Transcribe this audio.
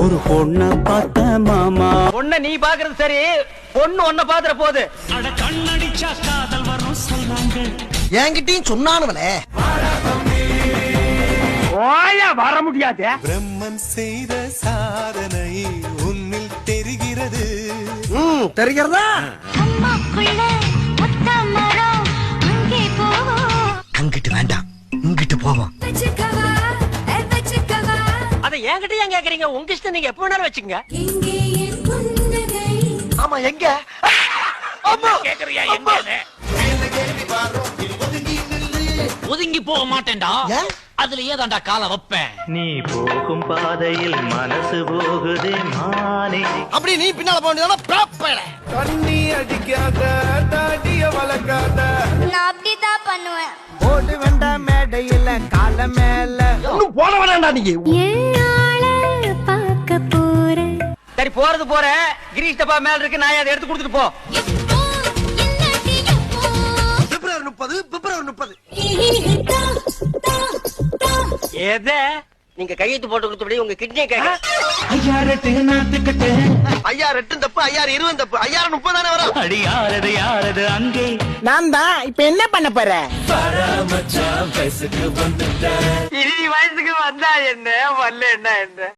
ஒரு பொண்ண பார்த்த மாமா. பொண்ண நீ பாக்குறது சரி, பொண்ணு ஒன்ன பாத்துற போது. அட கண்ணடிச்சா காதல் வரும் சொன்னாங்க. என்கிட்டயும் சொன்னானுவலே. ஓயா வர முடியாது. பிரம்மன் செய்த சாதனை உன்னில் தெரிகிறது. தெரிகிறதா? அம்மாக்குள்ள முத்த மரம் அங்கே போவோம். அங்கிட்டு வேண்டாம், இங்கிட்டு போவோம். அத என்கிட்ட ஏன் கேக்குறீங்க? உங்க இஷ்டம், நீங்க எப்ப வேணாலும் வச்சுங்க. ஆமா, எங்க? அம்மா கேக்குறியா எங்க? ஒதுங்கி போக மாட்டேன்டா. அதுல ஏதாண்டா கால வைப்பேன். நீ போகும் பாதையில் மனசு போகுதே மானே. அப்படி நீ பின்னால போக வேண்டியதான ப்ராப்பர். தண்ணி அடிக்காத தாடிய வளர்க்காத. நான் அப்படிதான் பண்ணுவேன். ஓடு வேண்டாம் மேடையில கால மேல. ஒண்ணும் போட வேண்டாம்டா நீ. ஏழாள பார்க்க போறேன். சரி போறது போற. கிரீஷ் டப்பா மேல இருக்கு, நான் அதை எடுத்து கொடுத்துட்டு போ. எப்போ இல்லாட்டி எப்போ பிப்ரவரி 30, பிப்ரவரி 30. எத நீங்க கையெழுத்து போட்டு கொடுத்தபடி உங்க கிட்னியை கேட்க. ஐயா ரெட்டு நாத்துக்கட்டு. ஐயா 2 தப்பு, ஐயா 20 தப்பு, ஐயா 30 தானே வரும். அடி யாரது யாரது அங்கே. நான் தான். இப்ப என்ன பண்ண போற? மச்சான் வயசுக்கு வந்துட்ட. இனி வயசுக்கு வந்தா என்ன, வரல என்ன என்ன.